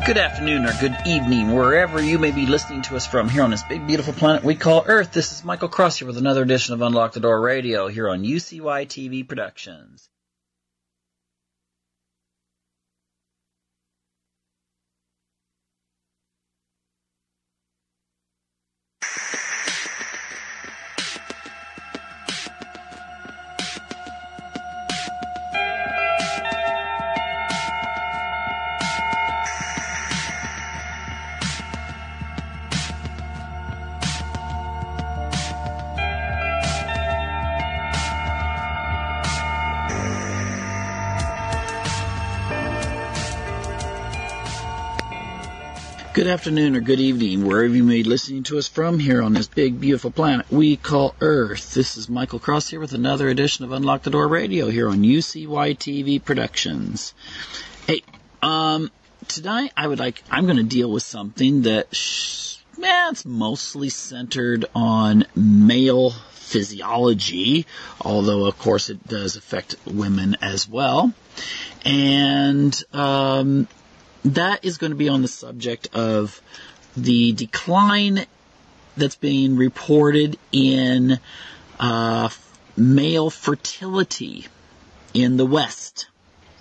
Good afternoon or good evening, wherever you may be listening to us from here on this big, beautiful planet we call Earth. This is Michael Cross here with another edition of Unlock the Door Radio here on UCY TV Productions. Good afternoon or good evening, wherever you may be listening to us from here on this big, beautiful planet we call Earth. This is Michael Cross here with another edition of Unlock the Door Radio here on UCY TV Productions. Hey, tonight I'm going to deal with something that, it's mostly centered on male physiology, although of course it does affect women as well. And, that is going to be on the subject of the decline that's being reported in male fertility in the West,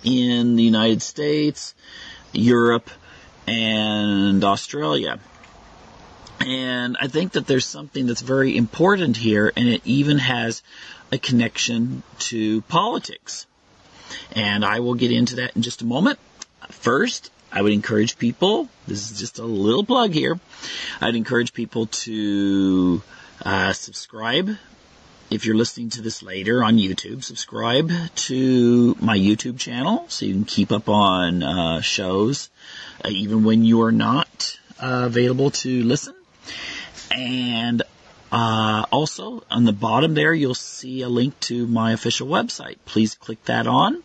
in the United States, Europe, and Australia. And I think that there's something that's very important here, and it even has a connection to politics. And I will get into that in just a moment. First, I would encourage people, this is just a little plug here, I'd encourage people to subscribe. If you're listening to this later on YouTube, subscribe to my YouTube channel so you can keep up on shows even when you are not available to listen. And also, on the bottom there, you'll see a link to my official website. Please click that on.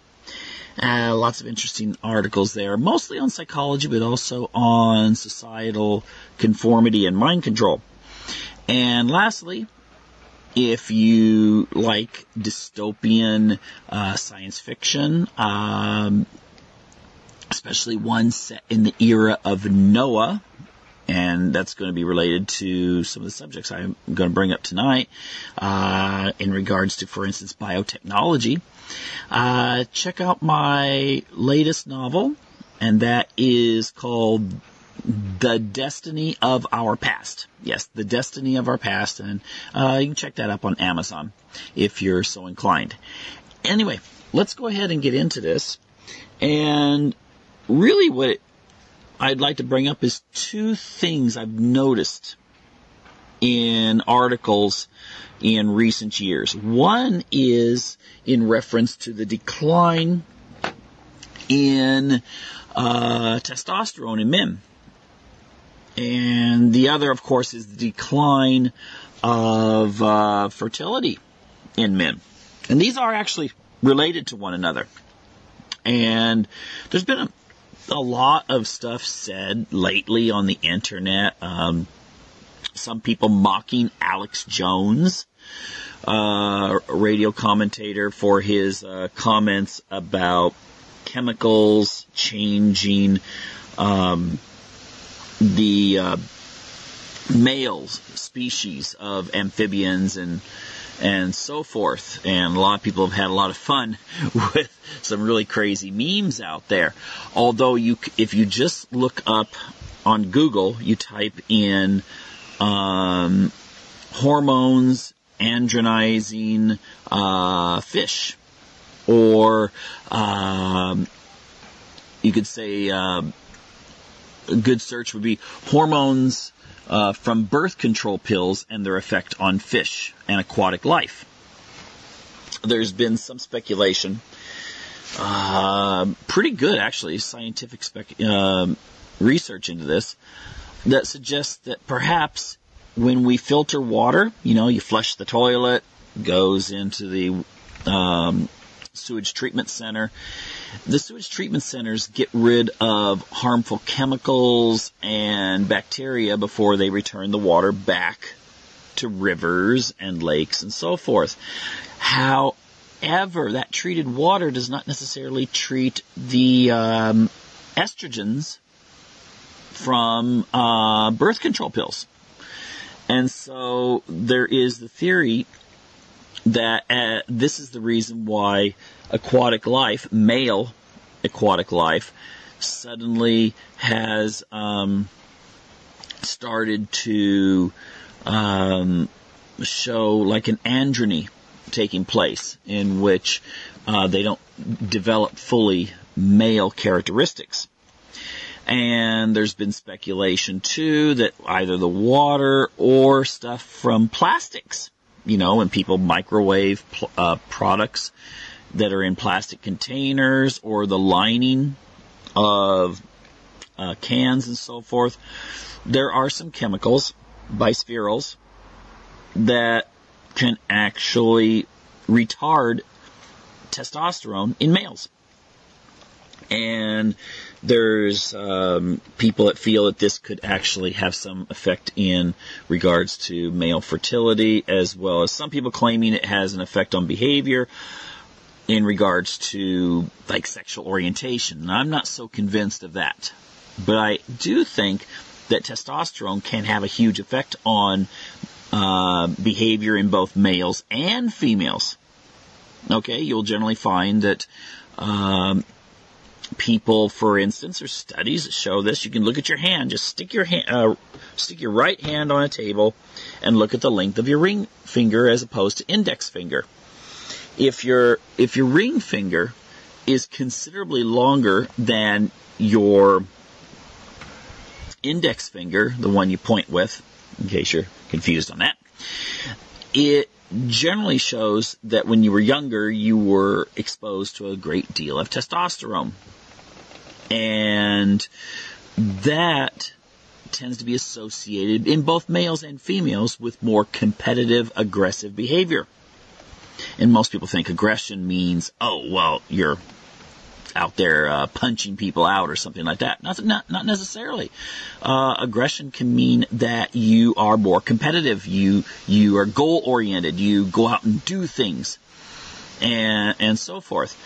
Lots of interesting articles there, mostly on psychology, but also on societal conformity and mind control. And lastly, if you like dystopian science fiction, especially one set in the era of Noah, and that's going to be related to some of the subjects I'm going to bring up tonight in regards to, for instance, biotechnology. Check out my latest novel, and that is called The Destiny of Our Past. Yes, The Destiny of Our Past, and you can check that up on Amazon if you're so inclined. Anyway, let's go ahead and get into this. And really what I'd like to bring up is two things I've noticed in articles in recent years. One is in reference to the decline in testosterone in men. And the other, of course, is the decline of fertility in men. And these are actually related to one another. And there's been a lot of stuff said lately on the internet. Some people mocking Alex Jones, a radio commentator, for his comments about chemicals changing the male species of amphibians and so forth. And a lot of people have had a lot of fun with some really crazy memes out there. Although if you just look up on Google, you type in hormones andronizing fish, or you could say a good search would be hormones from birth control pills and their effect on fish and aquatic life. There's been some speculation, pretty good actually, scientific research into this, that suggests that perhaps when we filter water, you flush the toilet, goes into the sewage treatment center. The sewage treatment centers get rid of harmful chemicals and bacteria before they return the water back to rivers and lakes and so forth. However, that treated water does not necessarily treat the estrogens from birth control pills. And so there is the theory that this is the reason why aquatic life, male aquatic life, suddenly has started to show like an androgyny taking place, in which they don't develop fully male characteristics. And there's been speculation, too, that either the water or stuff from plastics, when people microwave products that are in plastic containers, or the lining of cans and so forth, there are some chemicals, bispherols, that can actually retard testosterone in males. And there's people that feel that this could actually have some effect in regards to male fertility, as well as some people claiming it has an effect on behavior in regards to like sexual orientation. And I'm not so convinced of that. But I do think that testosterone can have a huge effect on behavior in both males and females. Okay, you'll generally find that people, for instance, or studies that show this. You can look at your hand. Just stick your right hand on a table and look at the length of your ring finger as opposed to index finger. If your ring finger is considerably longer than your index finger, the one you point with, in case you're confused on that, it generally shows that when you were younger, you were exposed to a great deal of testosterone. And that tends to be associated in both males and females with more competitive, aggressive behavior. And most people think aggression means, oh, well, you're out there punching people out or something like that. Not necessarily. Aggression can mean that you are more competitive. You are goal-oriented. You go out and do things, and so forth.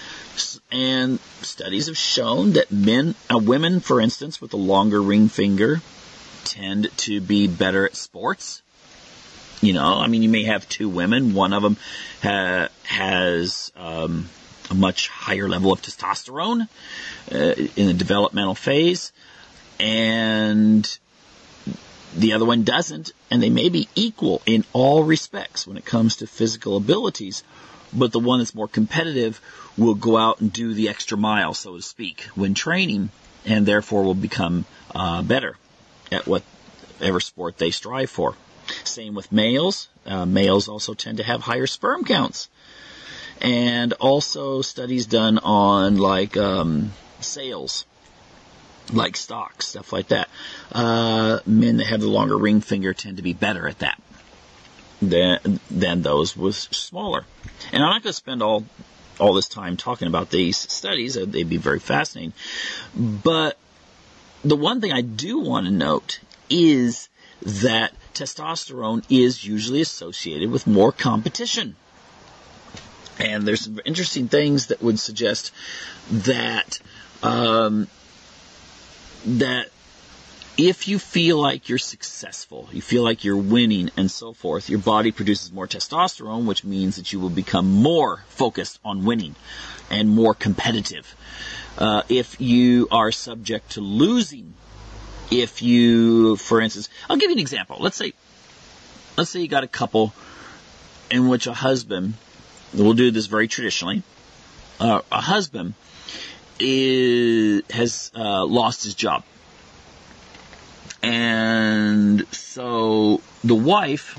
And studies have shown that women, for instance, with a longer ring finger, tend to be better at sports. You may have two women. One of them has a much higher level of testosterone in the developmental phase, and the other one doesn't, and they may be equal in all respects when it comes to physical abilities, but the one that's more competitive will go out and do the extra mile, so to speak, when training, and therefore will become better at whatever sport they strive for. Same with males. Males also tend to have higher sperm counts. And also studies done on like sales, like stocks, stuff like that. Men that have the longer ring finger tend to be better at that than those with smaller. And I'm not going to spend all this time talking about these studies. They'd be very fascinating. But the one thing I do want to note is that testosterone is usually associated with more competition. And there's some interesting things that would suggest that that if you feel like you're successful, you feel like you're winning and so forth, your body produces more testosterone, which means that you will become more focused on winning and more competitive. If you are subject to losing, if you, for instance, I'll give you an example. Let's say you got a couple in which a husband, we'll do this very traditionally, a husband has lost his job. And so the wife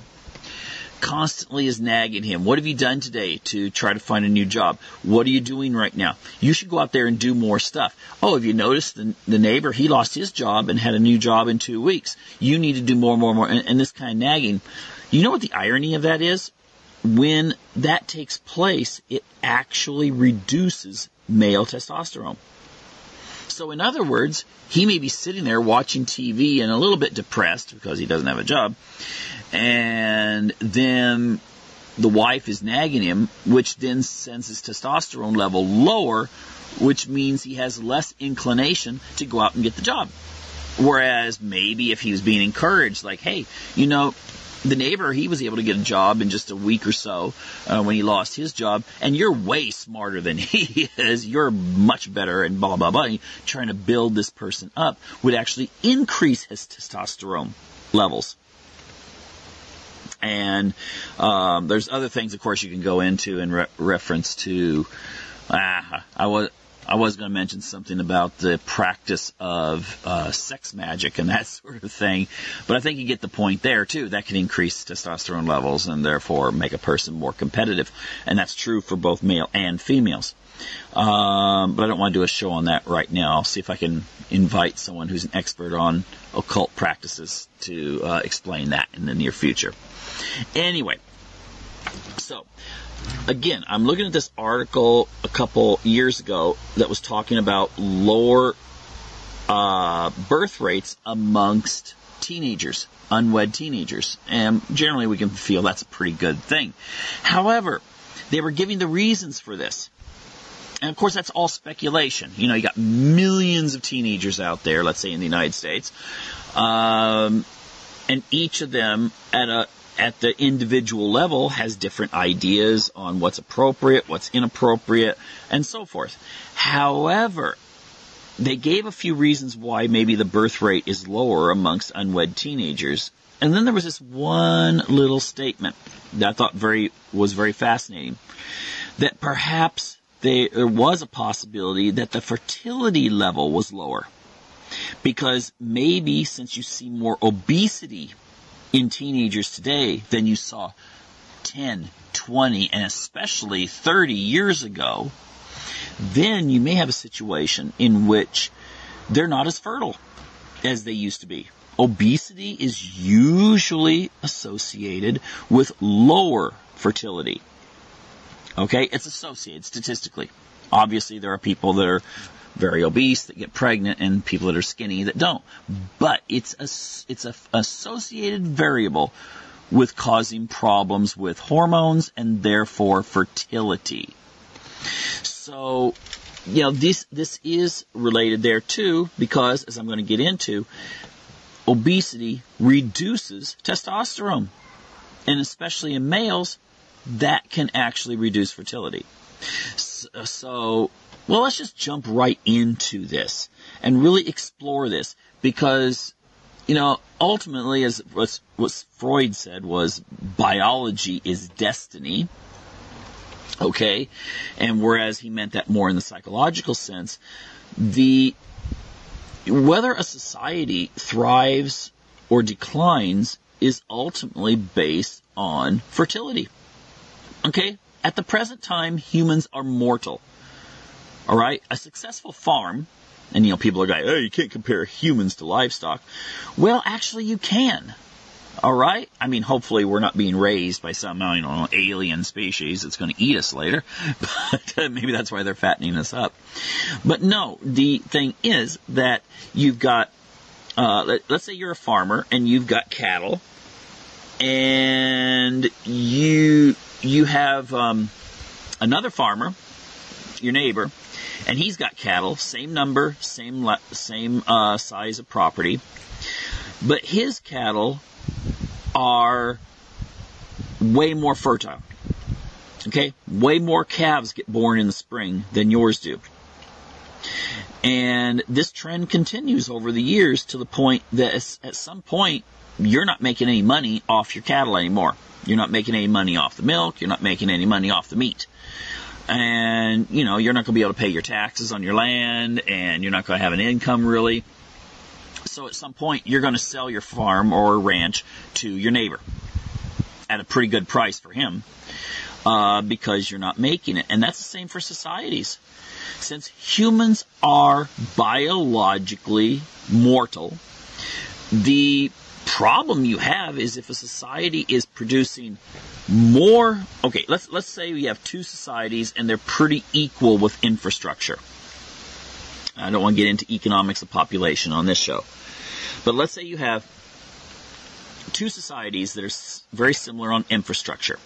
constantly is nagging him. What have you done today to try to find a new job? What are you doing right now? You should go out there and do more stuff. Oh, have you noticed the neighbor? He lost his job and had a new job in 2 weeks. You need to do more. And this kind of nagging. You know what the irony of that is? When that takes place, it actually reduces male testosterone. So in other words, he may be sitting there watching TV and a little bit depressed because he doesn't have a job. And then the wife is nagging him, which then sends his testosterone level lower, which means he has less inclination to go out and get the job. Whereas maybe if he was being encouraged, like, hey, the neighbor, he was able to get a job in just a week or so when he lost his job, and you're way smarter than he is. You're much better, and blah, blah, blah. Trying to build this person up would actually increase his testosterone levels. And there's other things, of course, you can go into in reference to. I was going to mention something about the practice of sex magic and that sort of thing, but I think you get the point there too. That can increase testosterone levels and therefore make a person more competitive, and that's true for both male and females. But I don't want to do a show on that right now. I'll see if I can invite someone who's an expert on occult practices to explain that in the near future. Anyway, so again, I'm looking at this article a couple years ago that was talking about lower birth rates amongst teenagers, unwed teenagers. And generally we can feel that's a pretty good thing. However, they were giving the reasons for this. And of course that's all speculation. You got millions of teenagers out there, let's say in the United States, and each of them at the individual level has different ideas on what's appropriate, what's inappropriate, and so forth. However, they gave a few reasons why maybe the birth rate is lower amongst unwed teenagers. And then there was this one little statement that I thought was very fascinating, that perhaps there was a possibility that the fertility level was lower. Because maybe since you see more obesity in teenagers today than you saw 10, 20, and especially 30 years ago, then you may have a situation in which they're not as fertile as they used to be. Obesity is usually associated with lower fertility. Okay? It's associated statistically. Obviously, there are people that are very obese that get pregnant and people that are skinny that don't. But it's a associated variable with causing problems with hormones and therefore fertility. So, this is related there too, because as I'm going to get into, obesity reduces testosterone. And especially in males, that can actually reduce fertility. So let's just jump right into this and really explore this, because, ultimately, as what Freud said was biology is destiny. Okay? And whereas he meant that more in the psychological sense, whether a society thrives or declines is ultimately based on fertility. Okay? At the present time, humans are mortal. All right? A successful farm, and people are going, oh, you can't compare humans to livestock. Well, actually, you can. All right? I mean, hopefully we're not being raised by some, alien species that's going to eat us later. But maybe that's why they're fattening us up. But no, the thing is that you've got, let's say you're a farmer and you've got cattle, and you have another farmer, your neighbor, and he's got cattle, same number, same size of property, but his cattle are way more fertile. Okay? Way more calves get born in the spring than yours do. And this trend continues over the years to the point that at some point you're not making any money off your cattle anymore. You're not making any money off the milk. You're not making any money off the meat. And, you're not going to be able to pay your taxes on your land, and you're not going to have an income really. So at some point, you're going to sell your farm or ranch to your neighbor at a pretty good price for him, because you're not making it. And that's the same for societies. Since humans are biologically mortal, the problem you have is if a society is producing more. Okay, let's say we have two societies and they're pretty equal with infrastructure. I don't want to get into economics of population on this show, but let's say you have two societies that are very similar on infrastructure.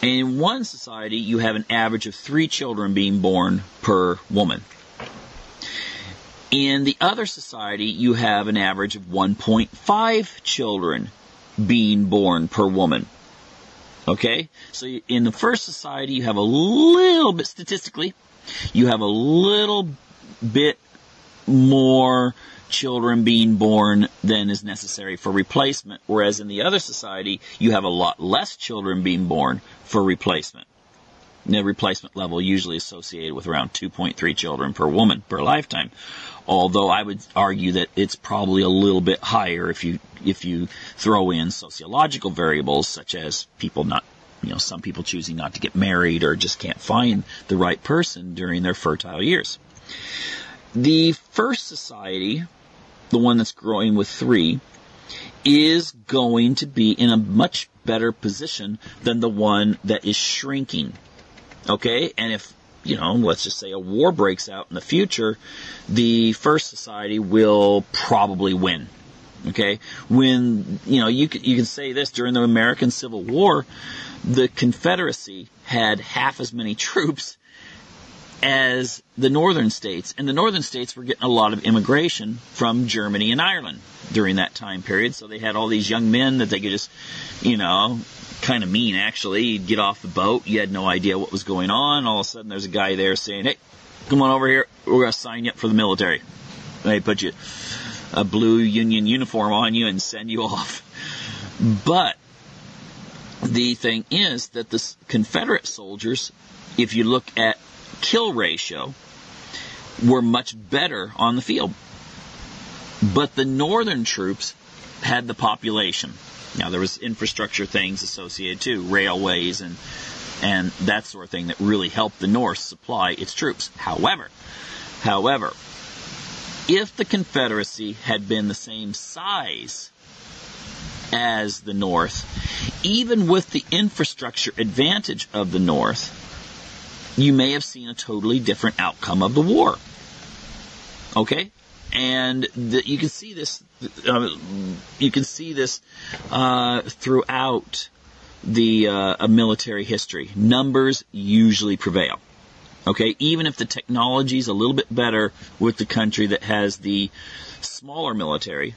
And in one society, you have an average of 3 children being born per woman. In the other society, you have an average of 1.5 children being born per woman. Okay? So in the first society, you have a little bit, statistically, you have a little bit more children being born than is necessary for replacement, whereas in the other society, you have a lot less children being born for replacement. The replacement level usually associated with around 2.3 children per woman per lifetime, although I would argue that it's probably a little bit higher if you throw in sociological variables such as some people choosing not to get married or just can't find the right person during their fertile years. The first society, the one that's growing with 3, is going to be in a much better position than the one that is shrinking. Okay? And if, let's just say a war breaks out in the future, the first society will probably win. Okay? When, you can say this, during the American Civil War, the Confederacy had half as many troops as the northern states. And the northern states were getting a lot of immigration from Germany and Ireland during that time period. So they had all these young men that they could just, kind of mean, actually. You'd get off the boat. You had no idea what was going on. All of a sudden, there's a guy there saying, hey, come on over here. We're going to sign you up for the military. And they put a blue Union uniform on you and send you off. But the thing is that the Confederate soldiers, if you look at kill ratio, were much better on the field. But the northern troops had the population. Now, there was infrastructure things associated too, railways and that sort of thing that really helped the North supply its troops. However, if the Confederacy had been the same size as the North, even with the infrastructure advantage of the North, you may have seen a totally different outcome of the war. Okay? And you can see this. Throughout the military history. Numbers usually prevail. Okay, even if the technology is a little bit better with the country that has the smaller military.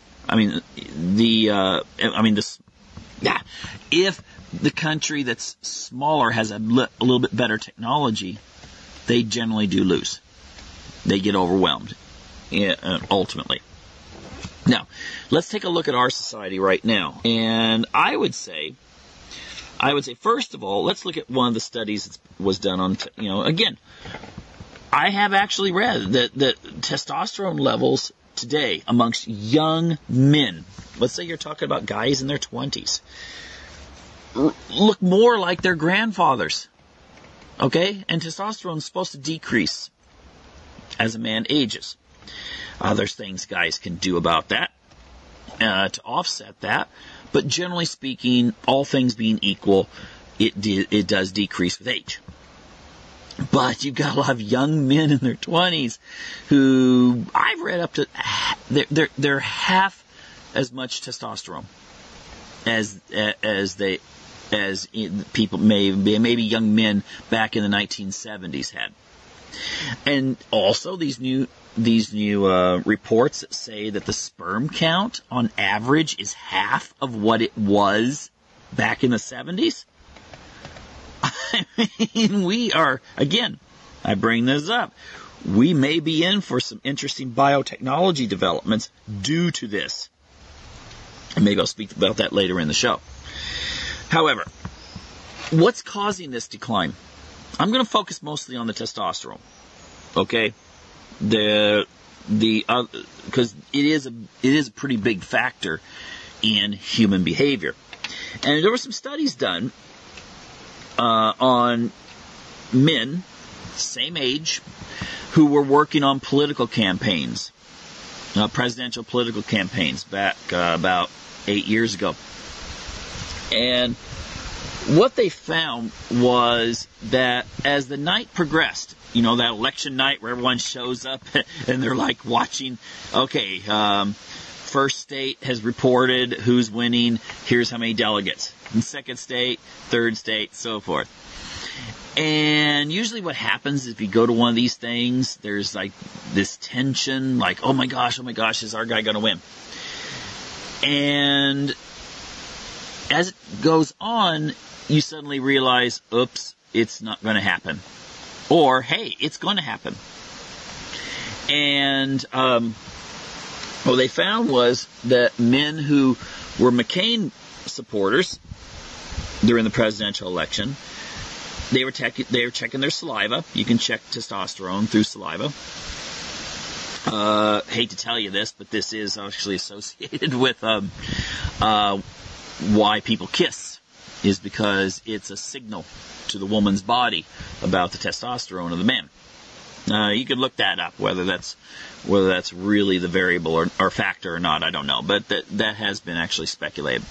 If the country that's smaller has a little bit better technology, they generally do lose. They get overwhelmed. Ultimately. Now, let's take a look at our society right now. And I would say, first of all, let's look at one of the studies that was done on, again, I have actually read that testosterone levels today amongst young men, let's say you're talking about guys in their 20s, look more like their grandfathers. Okay? And testosterone is supposed to decrease as a man ages. There's things guys can do about that to offset that. But generally speaking, all things being equal, it does decrease with age. But you've got a lot of young men in their 20s who I've read up to they're half as much testosterone as people maybe young men back in the 1970s had. And also these new reports that say that the sperm count on average is half of what it was back in the 70s. I mean, we are, again, I bring this up, we may be in for some interesting biotechnology developments due to this. And maybe I'll speak about that later in the show. However, what's causing this decline? I'm going to focus mostly on the testosterone. Okay? Because it is a pretty big factor in human behavior. And there were some studies done on men, same age, who were working on political campaigns, presidential political campaigns back about 8 years ago. And what they found was that as the night progressed, that election night where everyone shows up and they're like watching, okay, first state has reported who's winning, here's how many delegates. And second state, third state, so forth. And usually what happens if you go to one of these things, there's like this tension, like, oh my gosh, is our guy going to win? And as it goes on, you suddenly realize, oops, it's not going to happen. Or, hey, it's going to happen. And what they found was that men who were McCain supporters during the presidential election, they were checking their saliva. You can check testosterone through saliva. Hate to tell you this, but this is actually associated with why people kiss, is because it's a signal to the woman's body about the testosterone of the man. You could look that up, whether that's really the variable or factor or not, I don't know, but that has been actually speculated.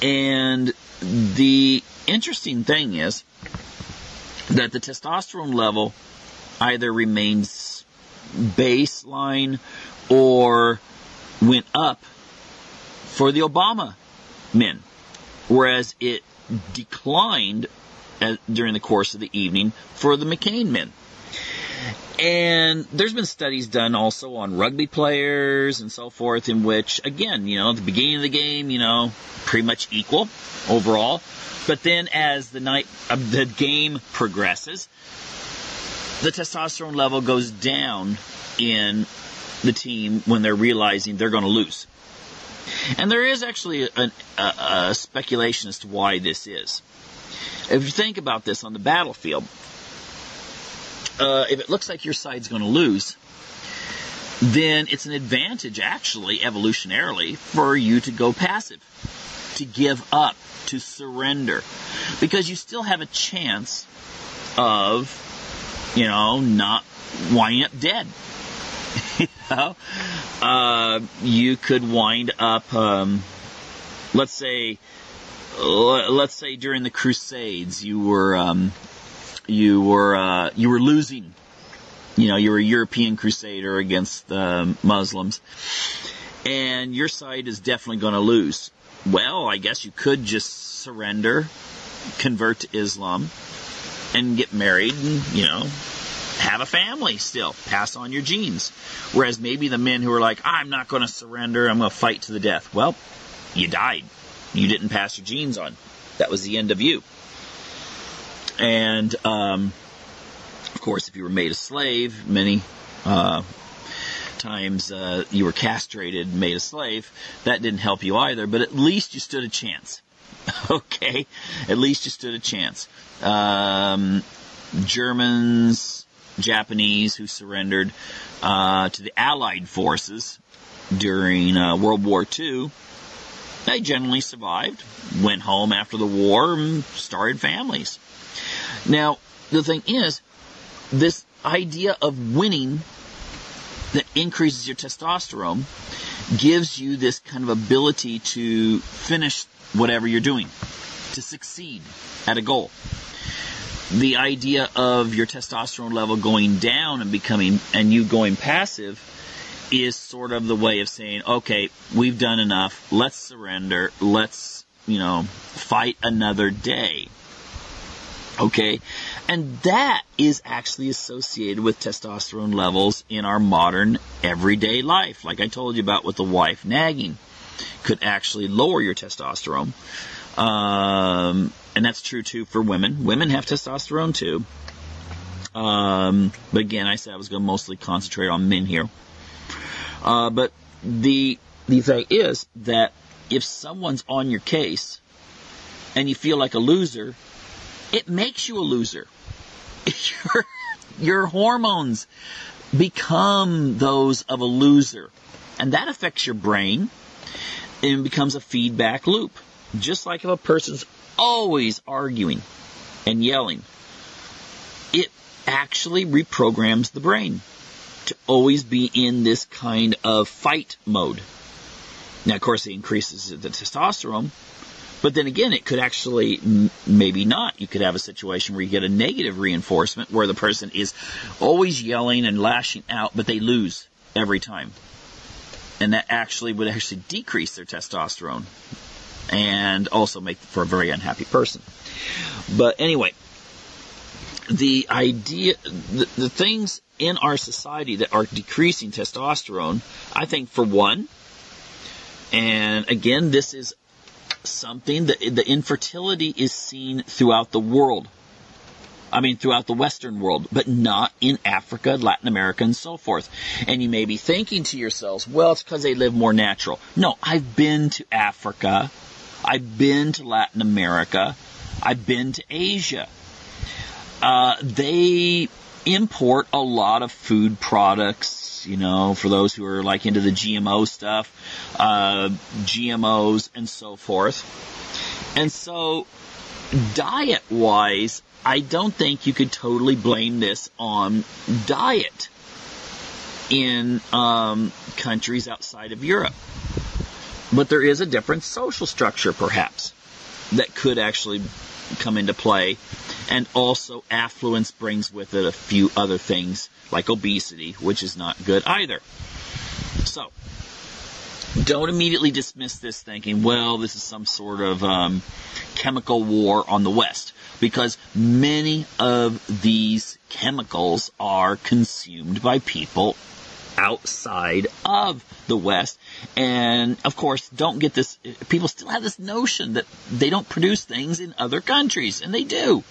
And the interesting thing is that the testosterone level either remains baseline or went up for the Obama men, whereas it declined during the course of the evening for the McCain men. And there's been studies done also on rugby players and so forth, in which, again, at the beginning of the game, pretty much equal overall. But then as the game progresses, the testosterone level goes down in the team when they're realizing they're going to lose. And there is actually a speculation as to why this is. If you think about this on the battlefield, if it looks like your side's going to lose, then it's an advantage, actually, evolutionarily, for you to go passive, to give up, to surrender, because you still have a chance of, not winding up dead. You could wind up, let's say during the Crusades, you were losing. You were a European crusader against the Muslims, and your side is definitely going to lose. Well, I guess you could just surrender, convert to Islam, and get married, and, have a family still, pass on your genes. Whereas maybe the men who are like, I'm not going to surrender, I'm going to fight to the death. Well, you died. You didn't pass your genes on. That was the end of you. And, of course, if you were made a slave, many times you were castrated and made a slave, that didn't help you either, but at least you stood a chance. Okay? At least you stood a chance. Germans, Japanese who surrendered to the Allied forces during World War II, they generally survived, went home after the war, and started families. Now, the thing is, this idea of winning that increases your testosterone gives you this kind of ability to finish whatever you're doing, to succeed at a goal. The idea of your testosterone level going down and you going passive is sort of the way of saying, okay, we've done enough, let's surrender, let's, fight another day. Okay? And that is actually associated with testosterone levels in our modern everyday life. Like I told you about with the wife nagging, could actually lower your testosterone. And that's true too for women. Women have testosterone too. But again, I said I was going to mostly concentrate on men here. But the thing is that if someone's on your case and you feel like a loser, it makes you a loser. Your hormones become those of a loser. And that affects your brain and becomes a feedback loop. Just like if a person's always arguing and yelling, it actually reprograms the brain to always be in this kind of fight mode. Now, of course, it increases the testosterone, but then again, it could actually, maybe not. You could have a situation where you get a negative reinforcement where the person is always yelling and lashing out, but they lose every time. And that would actually decrease their testosterone and also make for a very unhappy person. But anyway, the idea, the things in our society that are decreasing testosterone, I think for one, and again, this is something that the infertility is seen throughout the world. I mean, throughout the Western world, but not in Africa, Latin America, and so forth. And you may be thinking to yourselves, well, it's because they live more natural. No, I've been to Africa. I've been to Latin America. I've been to Asia. They import a lot of food products, you know, for those who are like into the GMO stuff, GMOs and so forth. And so, diet-wise, I don't think you could totally blame this on diet in countries outside of Europe. But there is a different social structure, perhaps, that could actually come into play. And also, affluence brings with it a few other things, like obesity, which is not good either. So, don't immediately dismiss this thinking, well, this is some sort of chemical war on the West. Because many of these chemicals are consumed by people outside of the West. And, of course, don't get this, people still have this notion that they don't produce things in other countries. And they do.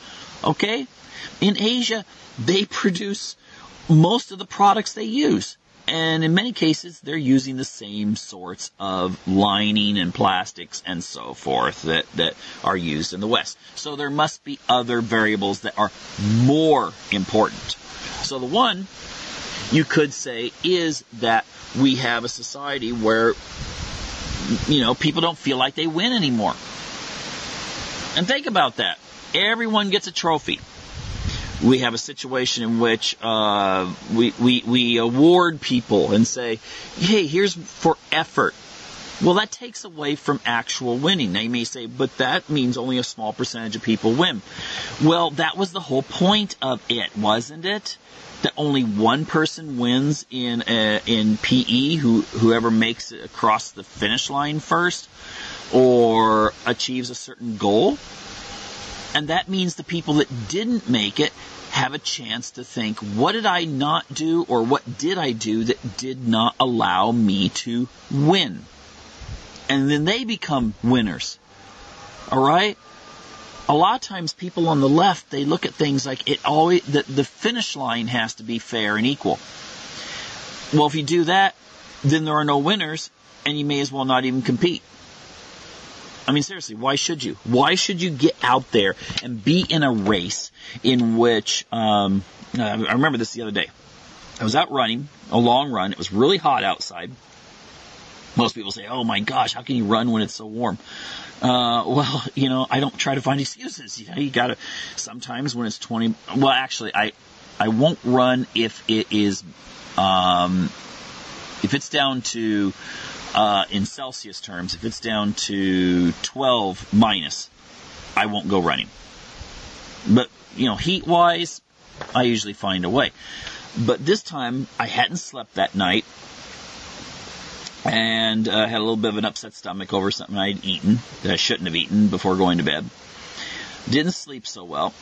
Okay? In Asia, they produce most of the products they use. And in many cases, they're using the same sorts of lining and plastics and so forth that are used in the West. So there must be other variables that are more important. So the one you could say is that we have a society where, you know, people don't feel like they win anymore. And think about that. Everyone gets a trophy. We have a situation in which we award people and say, hey, here's for effort. Well, that takes away from actual winning. Now, you may say, but that means only a small percentage of people win. Well, that was the whole point of it, wasn't it? That only one person wins in PE, whoever makes it across the finish line first or achieves a certain goal. And that means the people that didn't make it have a chance to think, what did I not do or what did I do that did not allow me to win? And then they become winners. All right? A lot of times people on the left, they look at things like the finish line has to be fair and equal. Well, if you do that, then there are no winners and you may as well not even compete. I mean, seriously, why should you? Why should you get out there and be in a race in which, I remember this the other day. I was out running, a long run. It was really hot outside. Most people say, oh my gosh, how can you run when it's so warm? Well, you know, I don't try to find excuses. You know, you gotta, sometimes when it's 20, well, actually, I won't run if it is, if it's down to, in Celsius terms, if it's down to 12 minus, I won't go running. But, you know, heat-wise, I usually find a way. But this time, I hadn't slept that night, and had a little bit of an upset stomach over something I'd eaten that I shouldn't have eaten before going to bed. Didn't sleep so well.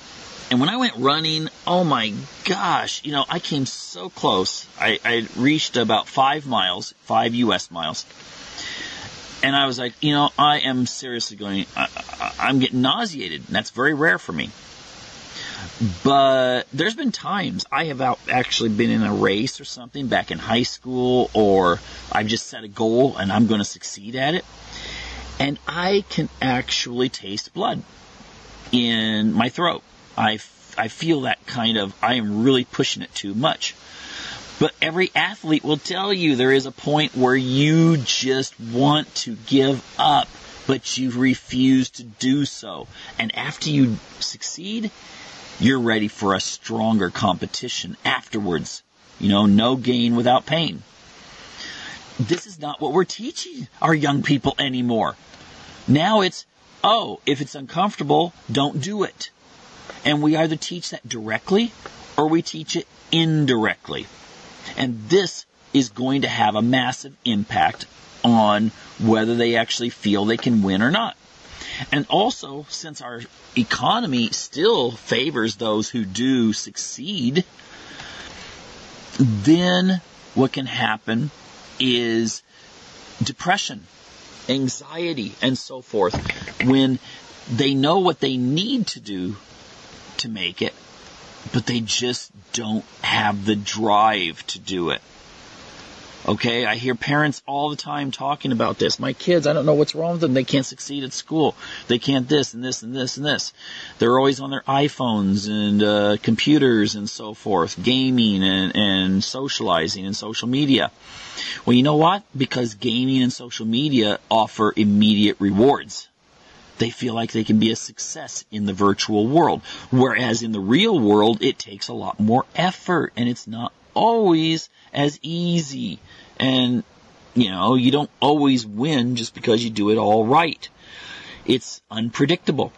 And when I went running, oh my gosh, you know, I came so close. I reached about 5 miles, 5 U.S. miles. And I was like, you know, I am seriously I'm getting nauseated. And that's very rare for me. But there's been times I have actually been in a race or something back in high school, or I've just set a goal and I'm going to succeed at it. And I can actually taste blood in my throat. I feel that kind of, I am really pushing it too much. But every athlete will tell you there is a point where you just want to give up, but you refuse to do so. And after you succeed, you're ready for a stronger competition afterwards. You know, no gain without pain. This is not what we're teaching our young people anymore. Now it's, oh, if it's uncomfortable, don't do it. And we either teach that directly or we teach it indirectly. And this is going to have a massive impact on whether they actually feel they can win or not. And also, since our economy still favors those who do succeed, then what can happen is depression, anxiety, and so forth, when they know what they need to do to make it, but they just don't have the drive to do it. Okay, I hear parents all the time talking about this. My kids, I don't know what's wrong with them. They can't succeed at school. They can't this and this and this and this. They're always on their iPhones and computers and so forth, gaming and socializing and social media. Well, you know what? Because gaming and social media offer immediate rewards. They feel like they can be a success in the virtual world. Whereas in the real world, it takes a lot more effort, and it's not always as easy. And, you don't always win just because you do it all right. It's unpredictable.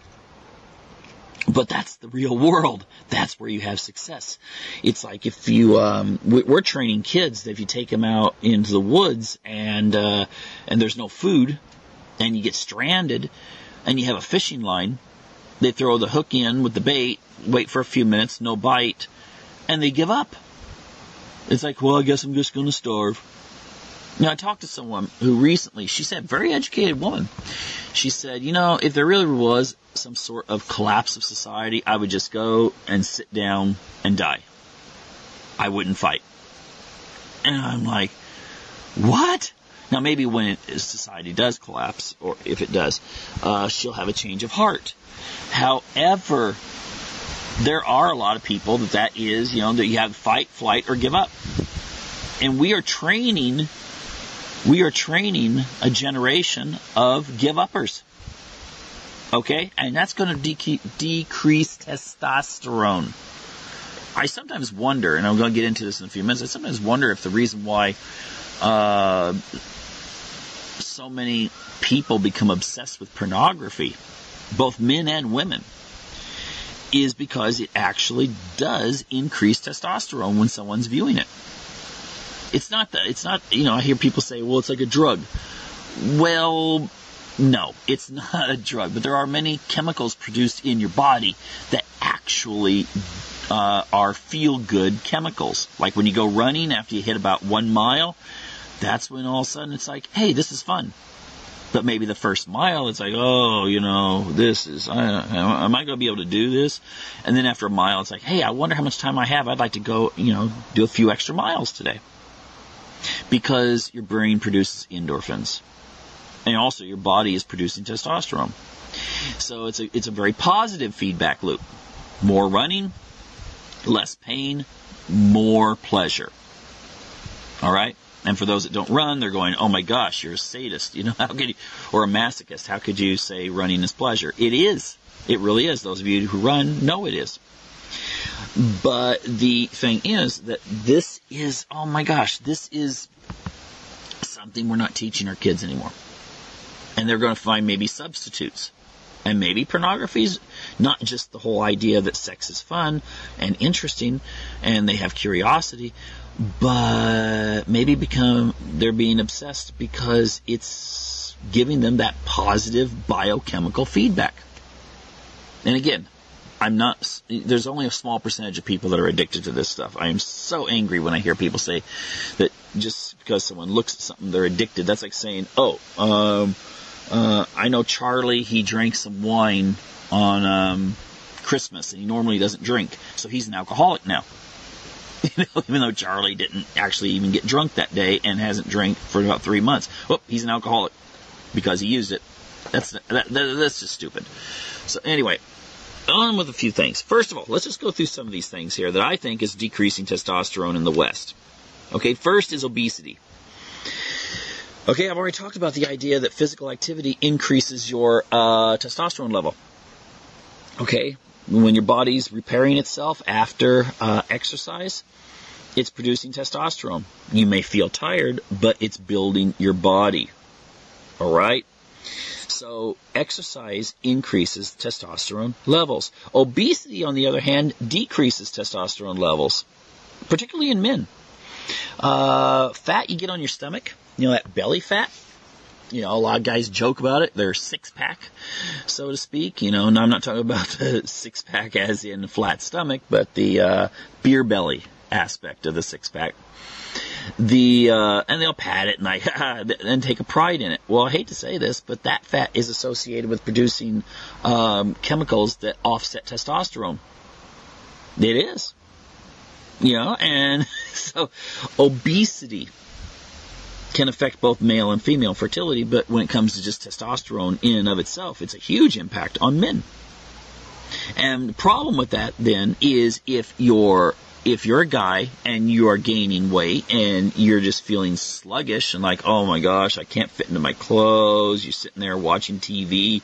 But that's the real world. That's where you have success. It's like if you, we're training kids that if you take them out into the woods and there's no food and you get stranded and you have a fishing line, they throw the hook in with the bait, wait for a few minutes, no bite, and they give up. It's like, well, I guess I'm just going to starve. Now, I talked to someone who recently, she said, very educated woman. She said, if there really was some sort of collapse of society, I would just go and sit down and die. I wouldn't fight. And I'm like, what? Now, maybe when society does collapse, or if it does, she'll have a change of heart. However, there are a lot of people that is, that you have fight, flight, or give up. And we are training a generation of give-uppers. Okay? And that's going to decrease testosterone. I sometimes wonder, and I'm going to get into this in a few minutes, I sometimes wonder if the reason why so many people become obsessed with pornography, both men and women, is because it actually does increase testosterone when someone's viewing it. It's not, I hear people say, well, it's like a drug. Well, no, it's not a drug, but there are many chemicals produced in your body that actually are feel-good chemicals. Like when you go running after you hit about 1 mile, that's when all of a sudden it's like, hey, this is fun. But maybe the first mile, it's like, oh, this is, am I going to be able to do this? And then after a mile, it's like, hey, I wonder how much time I have. I'd like to go, do a few extra miles today. Because your brain produces endorphins. And also your body is producing testosterone. So it's a very positive feedback loop. More running, less pain, more pleasure. All right? And for those that don't run, they're going, oh my gosh, you're a sadist. How could you, or a masochist, how could you say running is pleasure? It is. It really is. Those of you who run know it is. But the thing is that this is, oh my gosh, this is something we're not teaching our kids anymore. And they're going to find maybe substitutes. And maybe pornography's not just the whole idea that sex is fun and interesting and they have curiosity, but maybe they're being obsessed because it's giving them that positive biochemical feedback. And again, there's only a small percentage of people that are addicted to this stuff. I am so angry when I hear people say that just because someone looks at something, they're addicted. That's like saying, I know Charlie, he drank some wine on Christmas, and he normally doesn't drink, so he's an alcoholic now. Even though Charlie didn't actually even get drunk that day and hasn't drank for about 3 months. Oh, he's an alcoholic because he used it. That's just stupid. So anyway, on with a few things. First of all, let's just go through some of these things here that I think is decreasing testosterone in the West. Okay, first is obesity. Okay, I've already talked about the idea that physical activity increases your testosterone level. Okay, when your body's repairing itself after exercise, it's producing testosterone. You may feel tired, but it's building your body. All right? So exercise increases testosterone levels. Obesity, on the other hand, decreases testosterone levels, particularly in men. Fat you get on your stomach, that belly fat, A lot of guys joke about it. Their six-pack, so to speak. And I'm not talking about the six-pack as in flat stomach, but the beer belly aspect of the six-pack. And they'll pat it and take a pride in it. Well, I hate to say this, but that fat is associated with producing chemicals that offset testosterone. It is. And so obesity can affect both male and female fertility, but when it comes to just testosterone in and of itself, it's a huge impact on men. And the problem with that then is if you're a guy and you are gaining weight and you're just feeling sluggish and like, oh my gosh, I can't fit into my clothes, you're sitting there watching TV,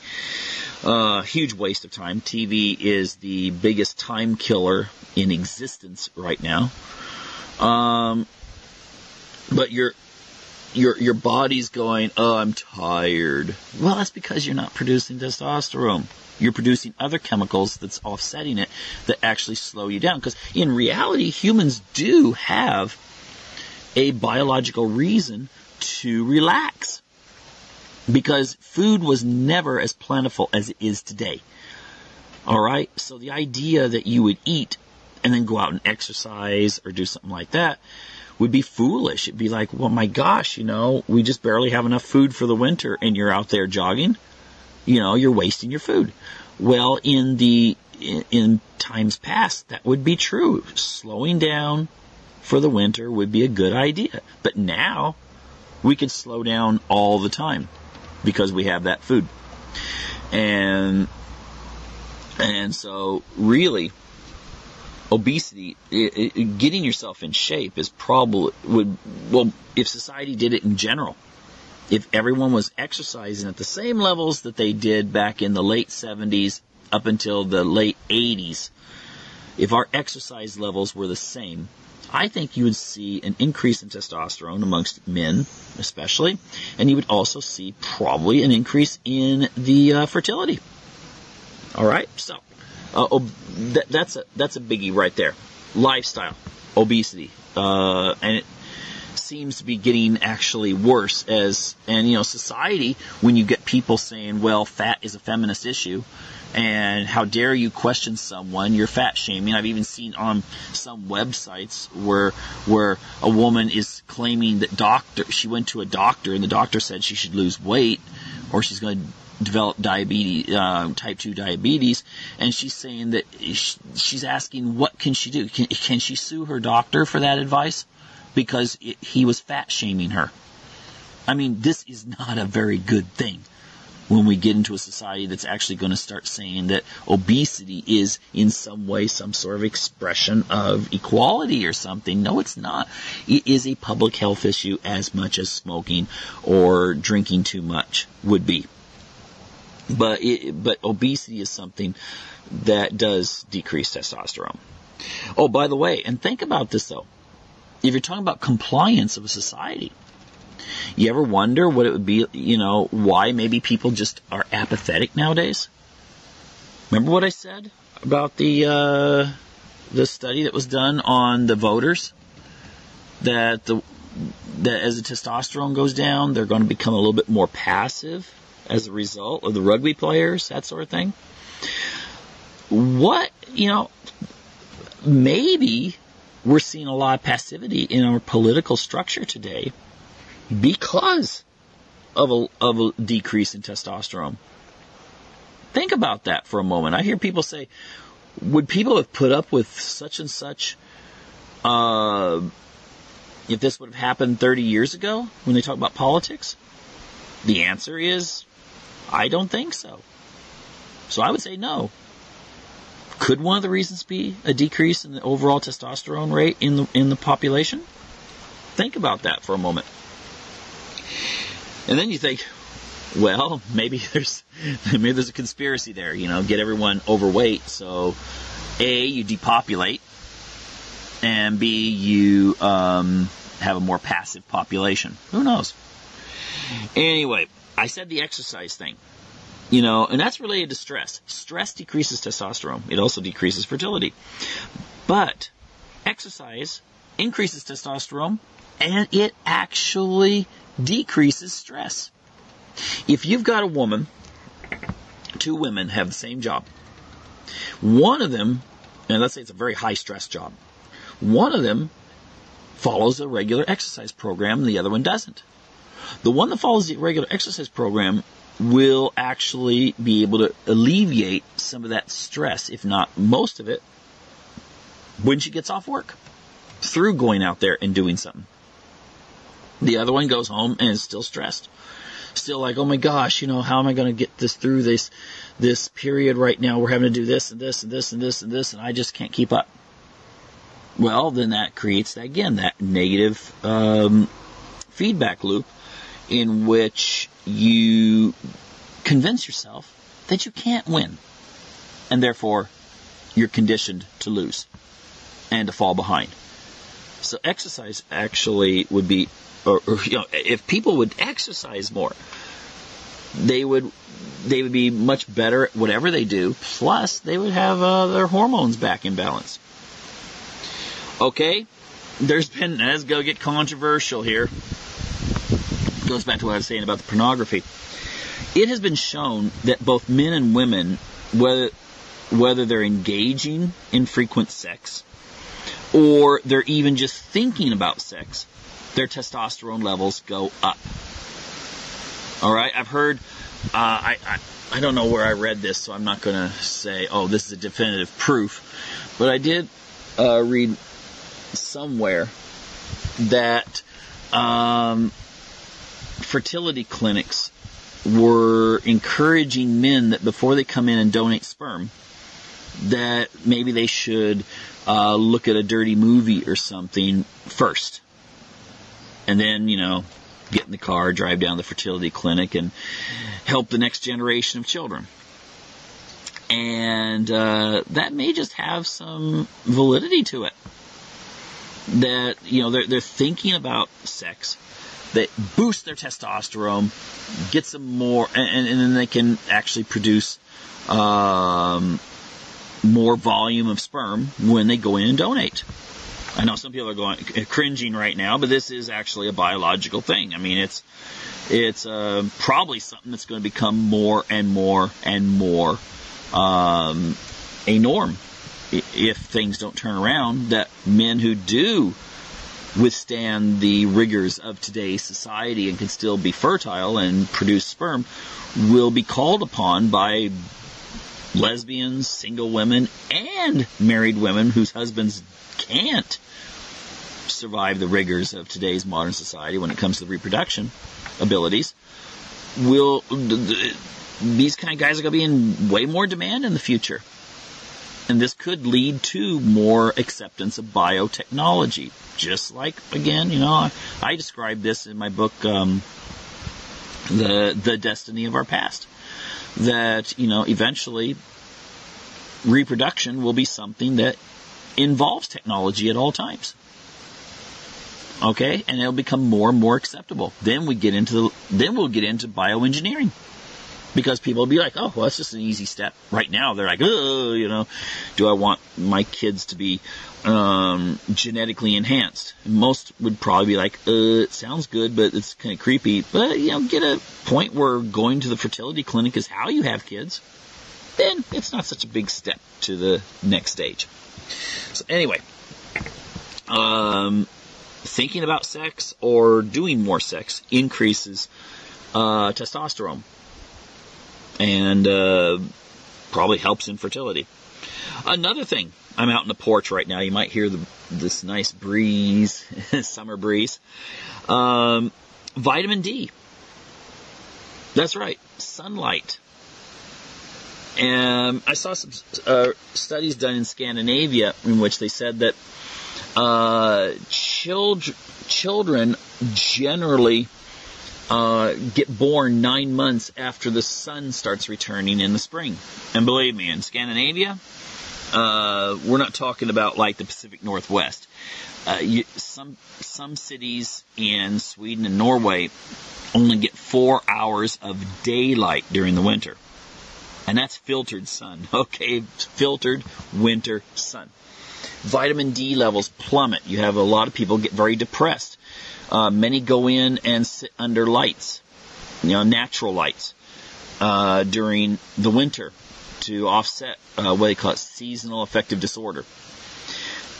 huge waste of time. TV is the biggest time killer in existence right now. But your body's going, oh, I'm tired. Well, that's because you're not producing testosterone. You're producing other chemicals that's offsetting it that actually slow you down. Because in reality, humans do have a biological reason to relax. Because food was never as plentiful as it is today. All right? So the idea that you would eat and then go out and exercise or do something like that would be foolish. It'd be like, well, my gosh, we just barely have enough food for the winter and you're out there jogging. You're wasting your food. Well, in times past, that would be true. Slowing down for the winter would be a good idea. But now, we could slow down all the time because we have that food. And so, really, obesity, getting yourself in shape is probably, if society did it in general, if everyone was exercising at the same levels that they did back in the late 70s up until the late 80s, if our exercise levels were the same, I think you would see an increase in testosterone amongst men, especially, and you would also see probably an increase in the fertility. All right, so that's a biggie right there. Lifestyle, obesity, and it seems to be getting actually worse society, when you get people saying, well, fat is a feminist issue, and how dare you question someone, you're fat shaming. I've even seen on some websites where a woman is claiming that she went to a doctor and the doctor said she should lose weight or she's going to develop diabetes, type 2 diabetes, and she's saying that she's asking what can she do? Can she sue her doctor for that advice? Because he was fat shaming her. I mean, this is not a very good thing when we get into a society that's actually going to start saying that obesity is in some way some sort of expression of equality or something. No, it's not. It is a public health issue as much as smoking or drinking too much would be. But obesity is something that does decrease testosterone. Oh, by the way, and think about this though. If you're talking about compliance of a society, you ever wonder what it would be, why maybe people just are apathetic nowadays? Remember what I said about the study that was done on the voters? That as the testosterone goes down, they're going to become a little bit more passive as a result of the rugby players, that sort of thing. Maybe we're seeing a lot of passivity in our political structure today because of a decrease in testosterone. Think about that for a moment. I hear people say, would people have put up with such and such if this would have happened 30 years ago when they talk about politics? The answer is, I don't think so. So I would say no. Could one of the reasons be a decrease in the overall testosterone rate in the population? Think about that for a moment. And then you think, well, maybe there's a conspiracy there, get everyone overweight, so A, you depopulate, and B, you have a more passive population. Who knows? Anyway, I said the exercise thing. And that's related to stress. Stress decreases testosterone. It also decreases fertility. But exercise increases testosterone, and it actually decreases stress. If you've got a woman, two women have the same job. One of them, and let's say it's a very high-stress job, one of them follows a regular exercise program and the other one doesn't. The one that follows the regular exercise program will actually be able to alleviate some of that stress, if not most of it, when she gets off work through going out there and doing something. The other one goes home and is still stressed. Still like, oh my gosh, how am I going to get this through this period right now? We're having to do this and this and this and this and this, and I just can't keep up. Well, then that creates, again, that negative feedback loop in which you convince yourself that you can't win. And therefore, you're conditioned to lose and to fall behind. So exercise actually would be, or if people would exercise more, they would be much better at whatever they do. Plus, they would have their hormones back in balance. Okay, let's go get controversial here. Goes back to what I was saying about the pornography. It has been shown that both men and women, whether they're engaging in frequent sex or they're even just thinking about sex, their testosterone levels go up. All right, I've heard, I don't know where I read this, so I'm not going to say, oh, this is a definitive proof, but I did read somewhere that fertility clinics were encouraging men that before they come in and donate sperm, that maybe they should look at a dirty movie or something first. And then, get in the car, drive down to the fertility clinic, and help the next generation of children. And that may just have some validity to it. That, they're thinking about sex, that boosts their testosterone, gets them more, and then they can actually produce more volume of sperm when they go in and donate. I know some people are cringing right now, but this is actually a biological thing. I mean, it's probably something that's going to become more and more and more a norm if things don't turn around, that men who do withstand the rigors of today's society and can still be fertile and produce sperm will be called upon by lesbians, single women, and married women whose husbands can't survive the rigors of today's modern society when it comes to reproduction abilities. These kind of guys are going to be in way more demand in the future. And this could lead to more acceptance of biotechnology. Just like, again, I described this in my book, The Destiny of Our Past. That, eventually reproduction will be something that involves technology at all times. Okay? And it'll become more and more acceptable. Then we'll get into bioengineering. Because people will be like, oh, well, that's just an easy step. Right now, they're like, oh, do I want my kids to be genetically enhanced? And most would probably be like, it sounds good, but it's kind of creepy. But, get a point where going to the fertility clinic is how you have kids. Then it's not such a big step to the next stage. So anyway, thinking about sex or doing more sex increases testosterone. And probably helps in fertility. Another thing, I'm out on the porch right now. You might hear this nice breeze, summer breeze. Vitamin D. That's right, sunlight. And I saw some studies done in Scandinavia in which they said that children generally get born 9 months after the sun starts returning in the spring. And believe me, in Scandinavia, we're not talking about like the Pacific Northwest. Some cities in Sweden and Norway only get 4 hours of daylight during the winter. And that's filtered sun, okay? Filtered winter sun. Vitamin D levels plummet. You have a lot of people get very depressed. Many go in and sit under lights. natural lights during the winter to offset what they call it, seasonal affective disorder.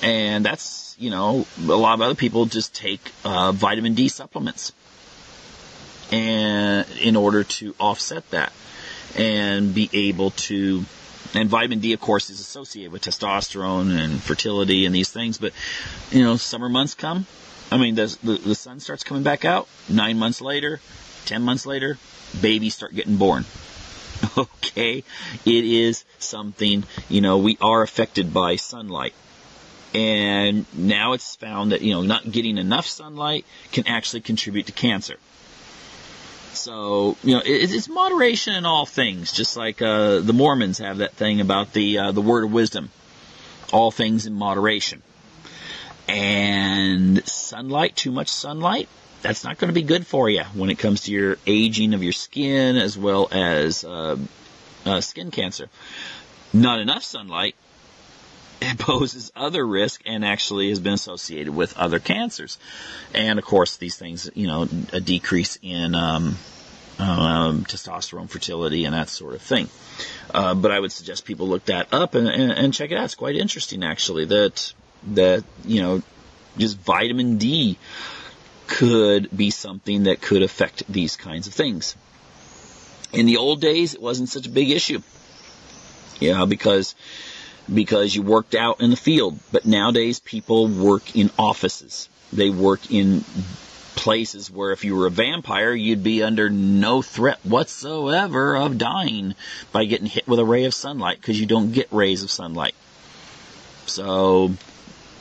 And that's, a lot of other people just take vitamin D supplements and in order to offset that and be able to. And vitamin D, of course, is associated with testosterone and fertility and these things. But, summer months come. I mean, the sun starts coming back out. 9 months later, 10 months later, babies start getting born. Okay? It is something, we are affected by sunlight. And now it's found that, not getting enough sunlight can actually contribute to cancer. So, it's moderation in all things, just like the Mormons have that thing about the word of wisdom. All things in moderation. And sunlight, too much sunlight, that's not going to be good for you when it comes to your aging of your skin as well as skin cancer. Not enough sunlight, it poses other risk and actually has been associated with other cancers. And, of course, these things, a decrease in testosterone, fertility, and that sort of thing. But I would suggest people look that up and check it out. It's quite interesting, actually, that just vitamin D could be something that could affect these kinds of things. In the old days, it wasn't such a big issue. Because you worked out in the field. But nowadays, people work in offices. They work in places where if you were a vampire, you'd be under no threat whatsoever of dying by getting hit with a ray of sunlight, because you don't get rays of sunlight. So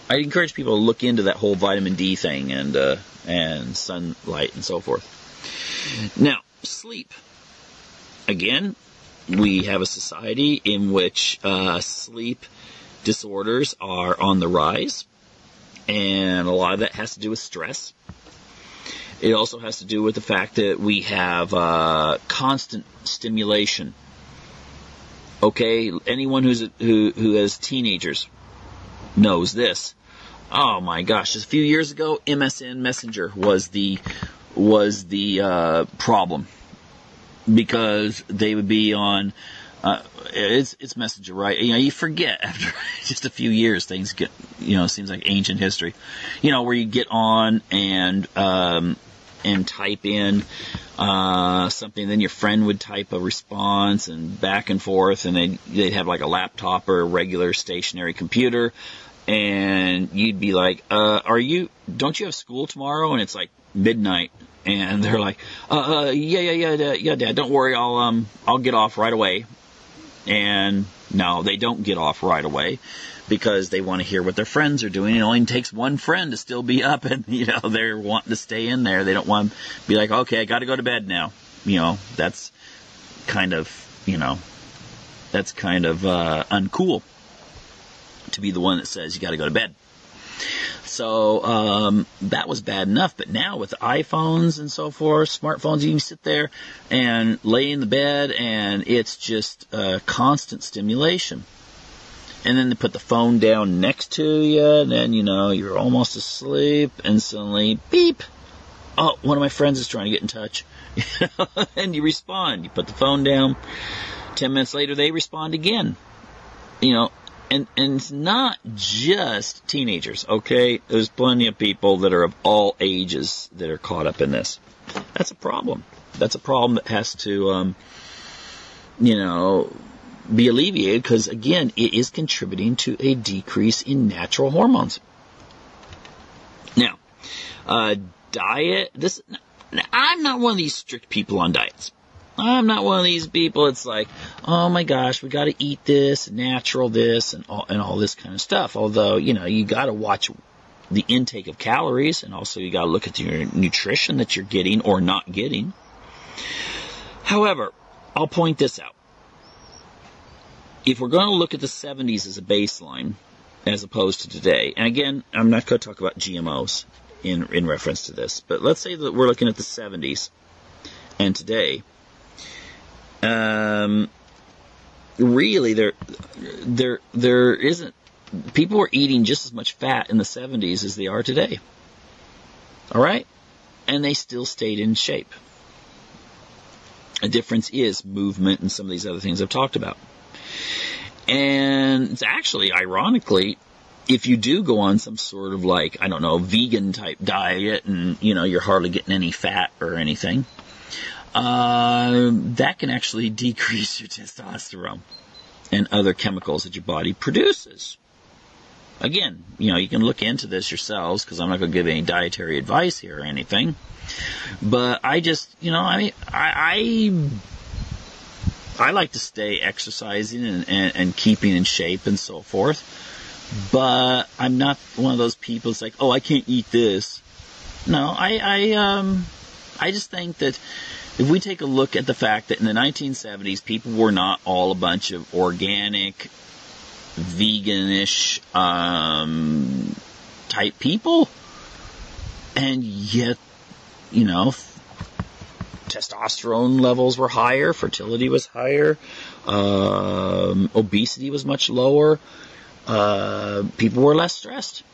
I encourage people to look into that whole vitamin D thing and sunlight and so forth. Now, sleep. Again, we have a society in which sleep disorders are on the rise, and a lot of that has to do with stress. It also has to do with the fact that we have constant stimulation. Okay, anyone who has teenagers knows this. Oh my gosh! Just a few years ago, MSN Messenger was the problem, because they would be on. It's Messenger, right? You forget after just a few years, things get, seems like ancient history. Where you get on and type in something, then your friend would type a response and back and forth, and they'd have like a laptop or a regular stationary computer, and you'd be like, don't you have school tomorrow? And it's like midnight, and they're like, yeah, Dad, don't worry, I'll get off right away. And no, they don't get off right away, because they want to hear what their friends are doing. It only takes one friend to still be up, and they're wanting to stay in there. They don't want to be like, okay, I got to go to bed now. That's kind of uncool to be the one that says you got to go to bed. So that was bad enough, but now with iPhones and so forth, smartphones, you can sit there and lay in the bed, and it's just constant stimulation. And then they put the phone down next to you, and then, you're almost asleep, and suddenly, beep! Oh, one of my friends is trying to get in touch. And you respond. You put the phone down. 10 minutes later, they respond again. And it's not just teenagers, okay? There's plenty of people that are of all ages that are caught up in this. That's a problem. That's a problem that has to, be alleviated, because, again, it is contributing to a decrease in natural hormones. Now, diet, I'm not one of these strict people on diets. I'm not one of these people. It's like, oh my gosh, we got to eat this, natural this, and all this kind of stuff. Although, you got to watch the intake of calories, and also you got to look at your nutrition that you're getting or not getting. However, I'll point this out. If we're going to look at the 70s as a baseline, as opposed to today, and again, I'm not going to talk about GMOs in reference to this, but let's say that we're looking at the 70s and today. Really, there isn't. People were eating just as much fat in the 70s as they are today. All right, and they still stayed in shape. A difference is movement and some of these other things I've talked about. And it's actually, ironically, if you do go on some sort of like, I don't know, vegan type diet and, you're hardly getting any fat or anything, that can actually decrease your testosterone and other chemicals that your body produces. Again, you can look into this yourselves because I'm not going to give any dietary advice here or anything. But I just, I like to stay exercising and keeping in shape and so forth. But I'm not one of those people that's like, oh, I can't eat this. No, I just think that if we take a look at the fact that in the 1970s, people were not all a bunch of organic, veganish type people, and yet, testosterone levels were higher, fertility was higher, obesity was much lower, people were less stressed.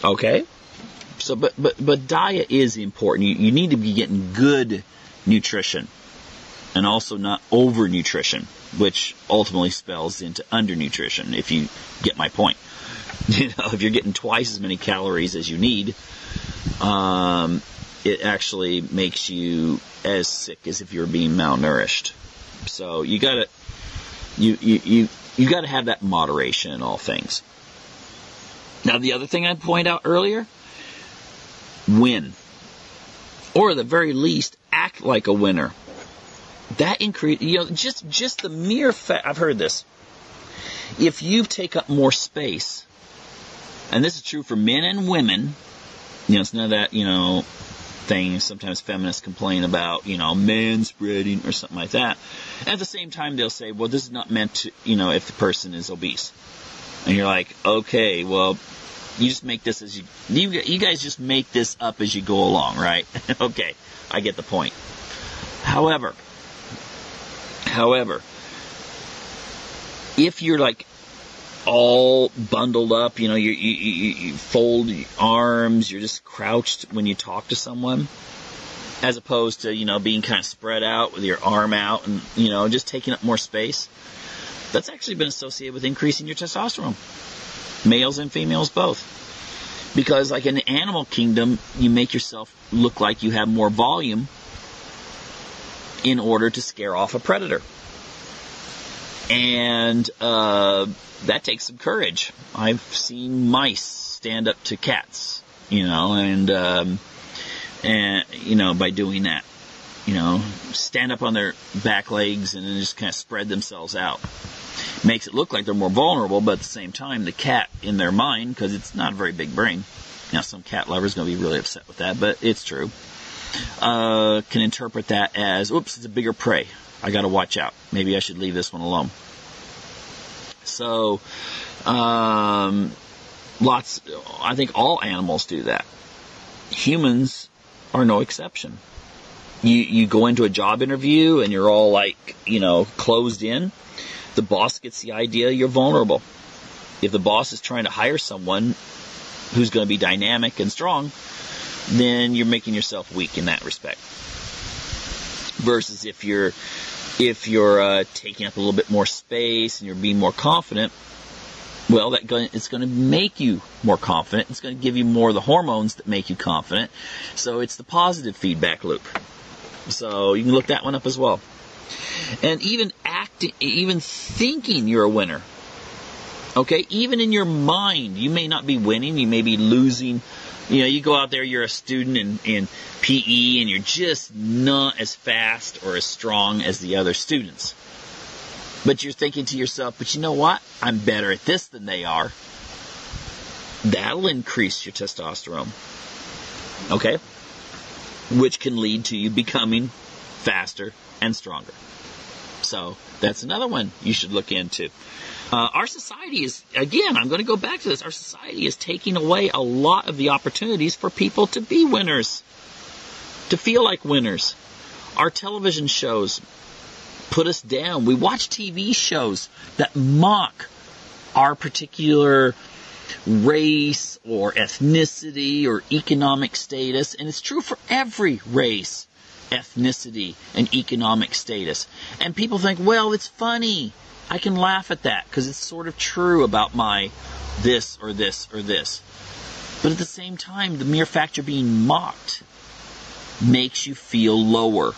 Okay? So, but diet is important. You need to be getting good nutrition, and also not over-nutrition, which ultimately spells into undernutrition, if you get my point. If you're getting twice as many calories as you need, it actually makes you as sick as if you're being malnourished. So you gotta have that moderation in all things. Now, the other thing I'd point out earlier, win. Or at the very least, act like a winner. That increase, just the mere fact, I've heard this. If you take up more space, and this is true for men and women, it's none of that, thing sometimes feminists complain about, manspreading or something like that. And at the same time, they'll say, well, this is not meant to, if the person is obese. And you're like, okay, well, you just make this you guys just make this up as you go along, right? Okay, I get the point. However, if you're like all bundled up, you fold your arms, you're just crouched when you talk to someone, as opposed to, being kind of spread out with your arm out and, just taking up more space, that's actually been associated with increasing your testosterone. Males and females both. Because like in the animal kingdom, you make yourself look like you have more volume in order to scare off a predator. And that takes some courage. I've seen mice stand up to cats, and by doing that, stand up on their back legs and then just kind of spread themselves out. Makes it look like they're more vulnerable, but at the same time, the cat, in their mind, because it's not a very big brain, some cat lover's going to be really upset with that, but it's true, can interpret that as, oops, it's a bigger prey. I got to watch out. Maybe I should leave this one alone. So, I think all animals do that. Humans are no exception. You go into a job interview and you're all like, closed in. The boss gets the idea you're vulnerable. If the boss is trying to hire someone who's going to be dynamic and strong, then you're making yourself weak in that respect. Versus if you're taking up a little bit more space and you're being more confident, well, it's going to make you more confident. It's going to give you more of the hormones that make you confident. So it's the positive feedback loop. So you can look that one up as well. And even thinking you're a winner. Okay, even in your mind, you may not be winning, you may be losing. You go out there, you're a student in PE, and you're just not as fast or as strong as the other students. But you're thinking to yourself, but you know what? I'm better at this than they are. That'll increase your testosterone. Okay? Which can lead to you becoming faster and stronger. So, that's another one you should look into. Our society is, again, I'm going to go back to this, our society is taking away a lot of the opportunities for people to be winners, to feel like winners. Our television shows put us down. We watch TV shows that mock our particular race or ethnicity or economic status, and it's true for every race ethnicity, and economic status. And people think, well, it's funny. I can laugh at that because it's sort of true about my this or this or this. But at the same time, the mere fact you're being mocked makes you feel lower.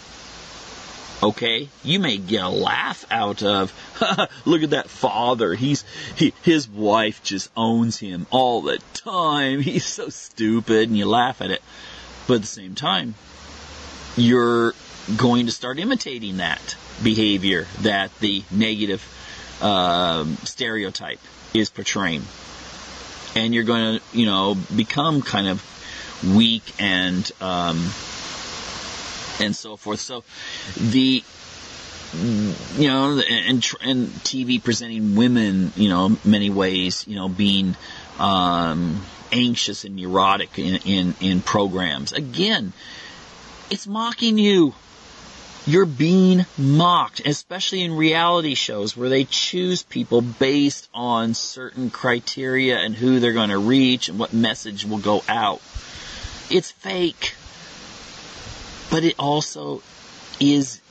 Okay? You may get a laugh out of, look at that father. His wife just owns him all the time. He's so stupid, and you laugh at it. But at the same time, you're going to start imitating that behavior that the negative stereotype is portraying. And you're going to, become kind of weak and so forth. So and TV presenting women, many ways, being anxious and neurotic in programs. Again, it's mocking you. You're being mocked, especially in reality shows where they choose people based on certain criteria and who they're going to reach and what message will go out. It's fake. But it also is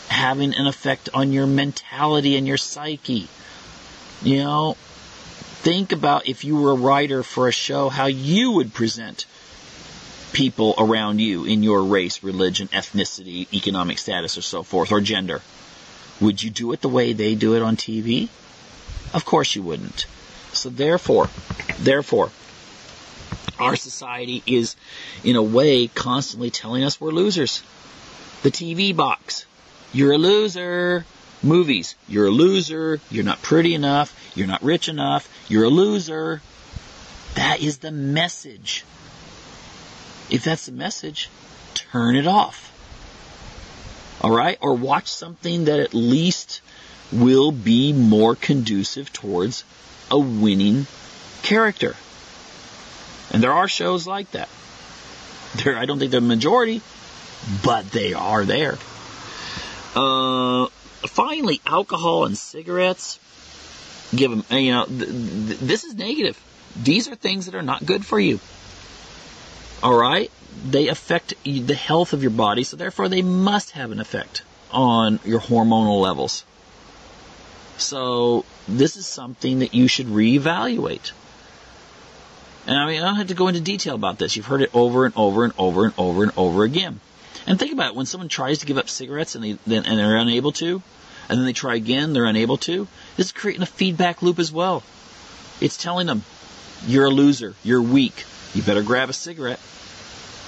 having an effect on your mentality and your psyche. Think about if you were a writer for a show, how you would present people around you in your race, religion, ethnicity, economic status, or so forth, or gender. Would you do it the way they do it on TV? Of course you wouldn't. So therefore, our society is, in a way, constantly telling us we're losers. The TV box. You're a loser. Movies. You're a loser. You're not pretty enough. You're not rich enough. You're a loser. That is the message. If that's the message, turn it off. All right? Or watch something that at least will be more conducive towards a winning character. And there are shows like that. I don't think they're the majority, but they are there. Finally, alcohol and cigarettes. Give them, this is negative. These are things that are not good for you. All right? They affect the health of your body, so therefore they must have an effect on your hormonal levels. So this is something that you should reevaluate. And I don't have to go into detail about this. You've heard it over and over and over and over and over again. And think about it. When someone tries to give up cigarettes and they're unable to, and then they try again, they're unable to, this is creating a feedback loop as well. It's telling them, you're a loser, you're weak, you better grab a cigarette.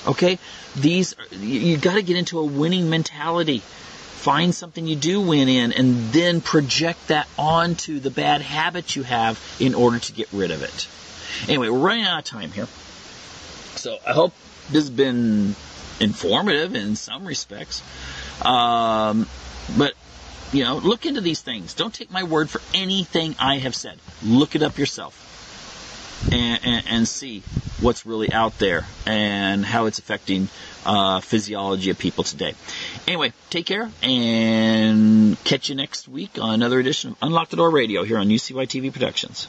Okay? You got to get into a winning mentality. Find something you do win in, and then project that onto the bad habits you have in order to get rid of it. Anyway, we're running out of time here. So I hope this has been informative in some respects. But, look into these things. Don't take my word for anything I have said. Look it up yourself and see what's really out there and how it's affecting physiology of people today. Anyway, take care and catch you next week on another edition of Unlock the Door Radio here on UCY TV Productions.